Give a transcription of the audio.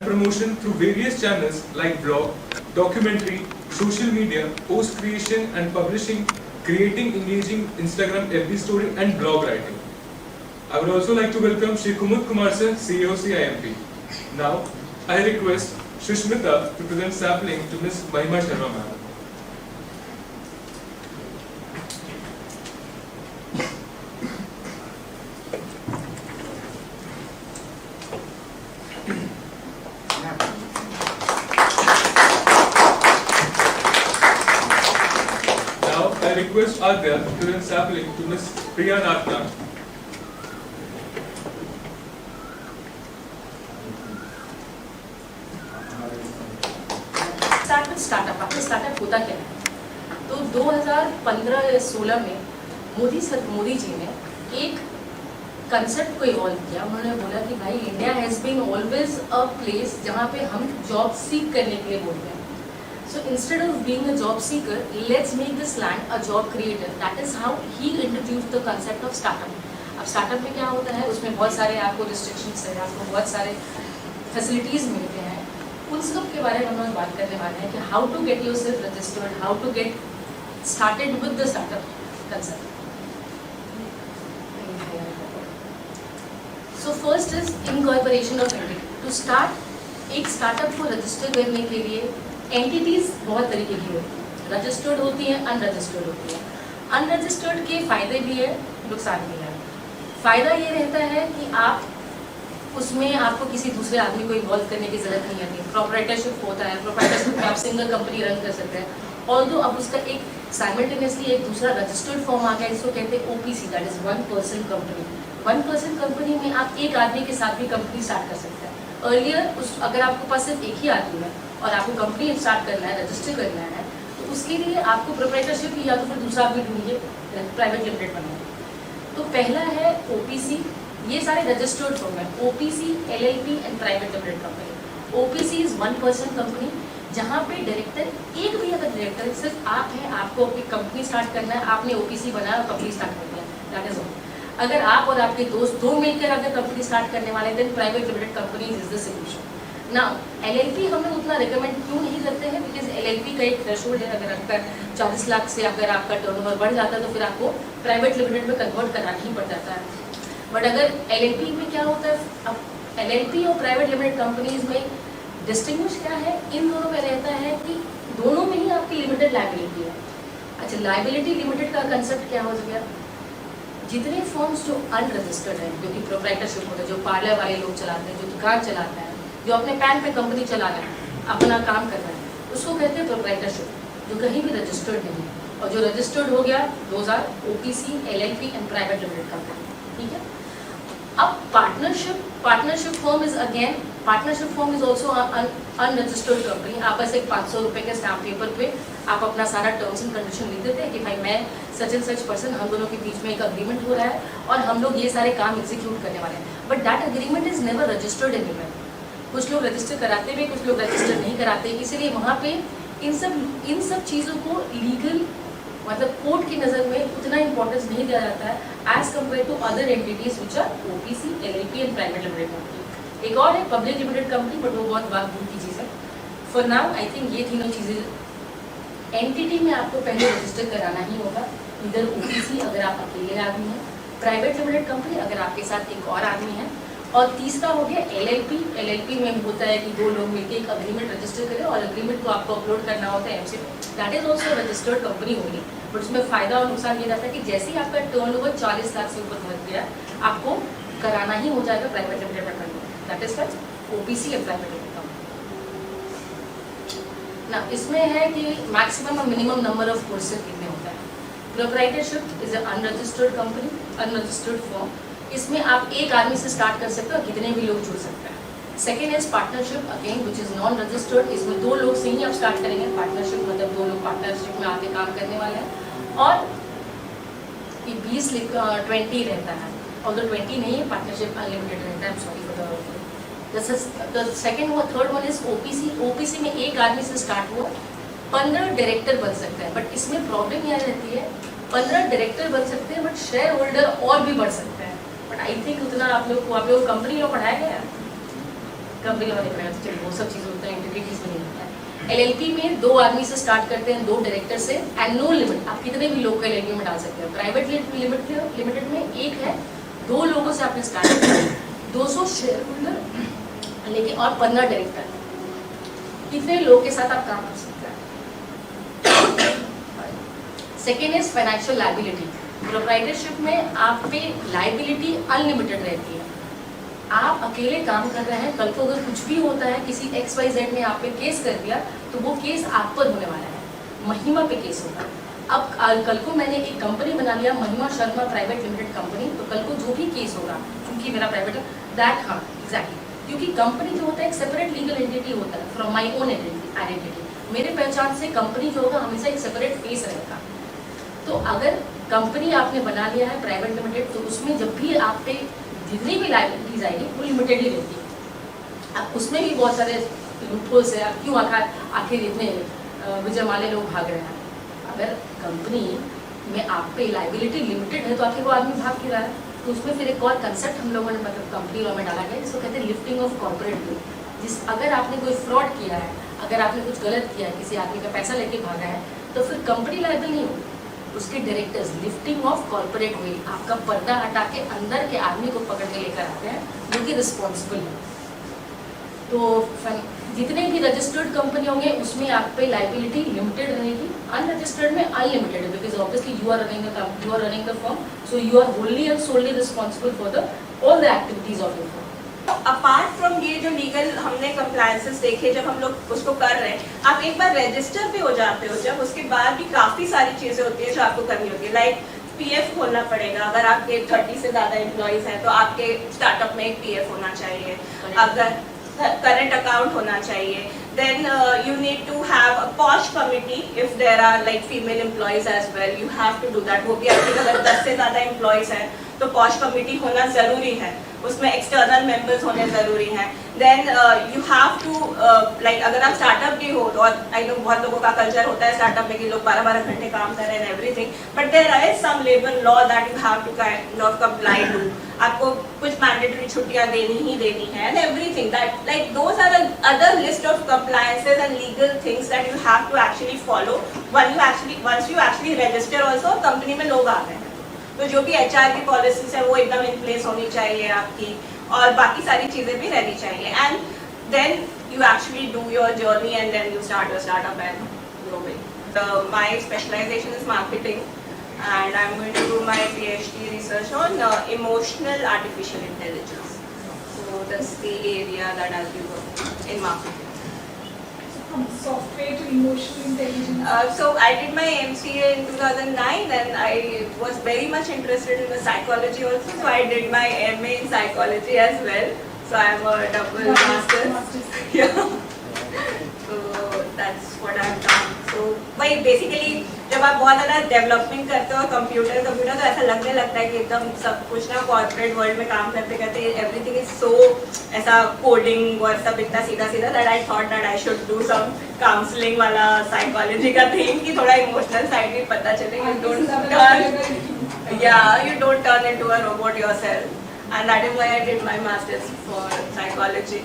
promotion through various channels like blog, documentary, social media, post creation and publishing, creating engaging Instagram FB story and blog writing. I would also like to welcome Shri Kumud Kumar sir, CEO CIMP. Now, I request Shushmita to present sampling to Ms. Mahima Sharma ma'am. I request Agya to present sampling to Ms. Priya Natna. Start with startup. आपका startup होता क्या है? तो 2015 या 16 में मोदी जी ने एक concept को इवॉल्व किया। उन्होंने बोला कि भाई India has been always a place जहाँ पे हम जॉब सीख करने के लिए बोलते हैं। So instead of being a job seeker, let's make this land a job creator. That is how he introduced the concept of startup. अब startup में क्या होता है, उसमें बहुत सारे आपको restrictions है, आपको बहुत सारे facilities मिलते हैं। उन सब के बारे में हम लोग बात करने वाले हैं कि how to get yourself registered, how to get started with the startup concept. So first is incorporation of entity. To start एक startup को register करने के लिए एंटिटीज बहुत तरीके की होती हैं। रजिस्टर्ड होती हैं, अनरजिस्टर्ड होती हैं। अनरजिस्टर्ड के फायदे भी है, नुकसान भी है। फायदा ये रहता है कि आप उसमें आपको किसी दूसरे आदमी को इन्वॉल्व करने की जरूरत नहीं आती। प्रोप्राइटरशिप होता है, प्रोप्राइटरशिप में आप सिंगल कंपनी रन कर सकते हैं। ऑल्दो अब उसका एक साइमल्टेनियसली एक दूसरा रजिस्टर्ड फॉर्म आ गया, जिसको कहते हैं OPC, that is one person company. One person company में आप एक आदमी के साथ भी कंपनी स्टार्ट कर सकते हैं। अर्लियर अगर आपके पास सिर्फ एक ही आदमी है और आपको कंपनी स्टार्ट करना है, रजिस्टर करना है, तो उसके लिए आपको प्रोप्राइटरशिप या तो फिर दूसरा भी ढूंढिए, प्राइवेट लिमिटेड बनाइए। तो पहला है ओपीसी, ये सारे रजिस्टर्ड फॉर्म है, OPC, LLP and private limited company. OPC is one person company, जहाँ पे डायरेक्टर एक भी अगर डायरेक्टर सिर्फ आप हैं, आपको अपनी कंपनी स्टार्ट करना है, आपने ओपीसी बनाया और कंपनी स्टार्ट करनी है, दैट इज ऑल। अगर आप और आपके दोस्त दो मिलकर अगर कंपनी स्टार्ट करने वाले, then private limited company is the solution. ना एलएलपी हम लोग उतना रिकमेंड क्यों नहीं करते हैं, बिकॉज एलएलपी का एक थ्रेशोल्ड है। अगर आपका 40 लाख से अगर आपका टर्नओवर बढ़ जाता है तो फिर आपको प्राइवेट लिमिटेड में कन्वर्ट कराना ही पड़ जाता है। बट अगर एलएलपी में क्या होता है, अब एलएलपी और प्राइवेट लिमिटेड कंपनीज में डिस्टिंग्विश क्या है, इन दोनों में रहता है कि दोनों में ही आपकी लिमिटेड लाइबिलिटी है। अच्छा, लाइबिलिटी लिमिटेड का कंसेप्ट क्या हो गया, जितने फॉर्म्स जो अनरजिस्टर्ड है, जो कि प्रोप्राइटरशिप होता है, जो पार्लर वाले लोग चलाते हैं, जो दुकान चलाते हैं, जो अपने पैन पे कंपनी चला रहे हैं, अपना काम कर रहे हैं, उसको कहते हैं प्रोप्राइटरशिप, जो कहीं भी रजिस्टर्ड नहीं है। और जो रजिस्टर्ड हो गया, those are OPC, LLP and private limited company, ठीक है। अब partnership form is again, partnership form is also unregistered company. आप बस एक 500 रुपये के स्टैम्प पेपर पे आप अपना सारा टर्म्स एंड कंडीशन लिख देते हैं कि भाई मैं सच एंड सच पर्सन, हम दोनों के बीच में एक अग्रीमेंट हो रहा है और हम लोग ये सारे काम एग्जीक्यूट करने वाले हैं। But that agreement is never registered anywhere. कुछ लोग रजिस्टर कराते भी, कुछ लोग रजिस्टर नहीं कराते, इसीलिए वहाँ पे इन सब चीज़ों को लीगल मतलब कोर्ट की नज़र में उतना इंपॉर्टेंस नहीं दिया जाता है as compare to other entities which are OPC, LLP and private limited company. एक और है पब्लिक लिमिटेड कंपनी, बट वो बहुत बात दूर की चीज़ है। फॉर नाउ आई थिंक ये तीनों चीज़ें एंटिटी में आपको पहले रजिस्टर कराना ही होगा। इधर ओपीसी अगर आप अकेले आदमी हैं, प्राइवेट लिमिटेड कंपनी अगर आपके साथ एक और आदमी है, और तीसरा हो गया एलएलपी। एलएलपी में होता है कि दो लोग मिलकर एक अग्रीमेंट रजिस्टर करें और अग्रीमेंट को आपको अपलोड करना होता है एमसी पे, that is also registered company होगी। बट उसमें फायदा और नुकसान ये रहता है कि जैसे ही आपका टर्नओवर 40 लाख से ऊपर बढ़ गया, आपको कराना ही हो जाएगा private limited company, that is for OPC and private limited company. ना इसमें है कि मैक्सिमम और मिनिमम नंबर ऑफ पर्सन कितने होता है। Proprietorship is unregistered company, unregistered form, इसमें आप एक आदमी से स्टार्ट कर सकते हो, कितने भी लोग जुड़ सकते हैं। Second is partnership again which is non registered, इसमें दो लोग से ही आप स्टार्ट करेंगे। पार्टनरशिप मतलब दो लोग पार्टनरशिप में आके काम करने वाले हैं। और 20 रहता है, और 20 नहीं है, पार्टनरशिप अनलिमिटेड रहता है। सॉरी फॉर द सेकेंड व third one is OPC. OPC में एक आदमी से स्टार्ट हुआ, 15 डायरेक्टर बन सकते हैं। बट इसमें प्रॉब्लम यह रहती है, 15 डायरेक्टर बन सकते हैं, बट शेयर होल्डर और भी बढ़ सकते हैं। बट आई थिंक उतना आप लोग को कंपनी में पढ़ाया गया कंपनी का नहीं पड़ेगा, तो चलिए वो सब चीज़ें होता है, इंटीग्रिटीज में नहीं होता है। LLP में 2 आदमी से स्टार्ट करते हैं, 2 डायरेक्टर से, एंड नो लिमिट, आप कितने भी लोग को LLP में डाल सकते हैं। प्राइवेट लिमिटेड में एक है, 2 लोगों से आपने स्टार्ट किया, 200 शेयर होल्डर लेकिन और 15 डायरेक्टर, कितने लोग के साथ आप काम कर सकते हैं। Second is financial liability. Proprietorship में आप पे लायबिलिटी अनलिमिटेड रहती है। आप अकेले काम कर रहे हैं, कल को अगर कुछ भी होता है, किसी XYZ ने आप पे केस कर दिया, तो वो केस आप पर होने वाला है, महिमा पे केस होगा। अब कल को मैंने एक कंपनी बना लिया, महिमा शर्मा प्राइवेट लिमिटेड कंपनी, तो कल को जो भी केस होगा, क्योंकि मेरा प्राइवेट है, दैट हाँ एग्जैक्टली, क्योंकि कंपनी जो होता है एक सेपरेट लीगल एंटिटी होता है फ्रॉम माई ओन आइडेंटिटी। मेरे पहचान से कंपनी जो होगा हमेशा एक सेपरेट फेस रहेगा। तो अगर कंपनी आपने बना लिया है प्राइवेट लिमिटेड, तो उसमें जब भी आप पे जितनी भी लायबिलिटीज आएगी वो लिमिटेड ही रहती है। अब उसमें भी बहुत सारे लूपहोल्स है, क्यों आखिर इतने विजय माले लोग भाग रहे हैं। अगर कंपनी में आप पे लायबिलिटी लिमिटेड है, तो आखिर वो आदमी भाग क्यों रहा है। तो उसमें फिर एक और कंसेप्ट हम लोगों ने मतलब कंपनी लॉ में डाला गया, जिसको कहते हैं लिफ्टिंग ऑफ कॉर्पोरेट गुड। अगर आपने कोई फ्रॉड किया है, अगर आपने कुछ गलत किया है, किसी आदमी का पैसा लेके भागा है, तो फिर कंपनी लायबल नहीं होगी, उसके डायरेक्टर्स। लिफ्टिंग ऑफ कॉर्पोरेट वे, आपका पर्दा हटा के अंदर के आदमी को पकड़ के लेकर आते हैं, जो कि रिस्पॉन्सिबल है। तो जितने भी रजिस्टर्ड कंपनी होंगे उसमें आप पे लाइबिलिटी लिमिटेड रहेगी, अनरजिस्टर्ड में अनलिमिटेड है, because obviously you are running the firm, so you are only and solely responsible for the all the activities of your firm. Apart from ये जो लीगल हमने कंप्लायंसेस देखे, जब हम लोग उसको कर रहे हैं, आप एक बार रजिस्टर पे हो जाते हो, जब उसके बाद भी काफी सारी चीजें होती है जो आपको करनी होती है। लाइक PF खोलना पड़ेगा, अगर आपके 30 से ज्यादा एम्प्लॉइज हैं तो आपके स्टार्टअप में एक PF होना चाहिए, अगर करंट अकाउंट होना चाहिए, then you need to have a POSH committee if there are like female employees as well, you have to do that। वो भी आपके अगर 10 से ज़्यादा employees हैं तो POSH committee होना ज़रूरी है, उसमें external members होने ज़रूरी हैं। Then you have to like अगर आप स्टार्टअप भी हो तो, और I know बहुत लोगों का कल्चर होता है स्टार्टअप में कि लोग 12-12 घंटे काम कर रहे हैं everything, but there is some labor law that you have to kind of comply to। आपको कुछ मैंडेटरी छुट्टियां देनी ही देनी है, and everything that like those are the other list of compliances and legal things that you have to actually follow once you actually register also। Company में लोग आ गए हैं तो जो भी HR की पॉलिसीज है वो एकदम इन प्लेस होनी चाहिए आपकी, और बाकी सारी चीजें भी रहनी चाहिए, and then you actually do your journey and then you start your startup and grow it। My specialization is marketing and I'm going to do my PhD research on emotional artificial intelligence। So that's the area that I'll be working in marketing। From software to emotional intelligence. So I did my MCA in 2009 and I was very much interested in the psychology also, so I did my MA in psychology as well, so I'm a double master's। Yeah। So that's what I've done। So वही basically जब आप बहुत ज़्यादा development करते हो computer तो ऐसा लगने लगता है कि एकदम सब कुछ ना कॉर्पोरेट वर्ल्ड में काम करते करते एवरीथिंग इज सो ऐसा कोडिंग और सब इतना सीधा सीधा, that I thought that I should do some counselling वाला साइकोलॉजी का थिंग कि थोड़ा इमोशनल साइड भी पता चले। You don't turn into a robot yourself, and that is why I did my masters for psychology।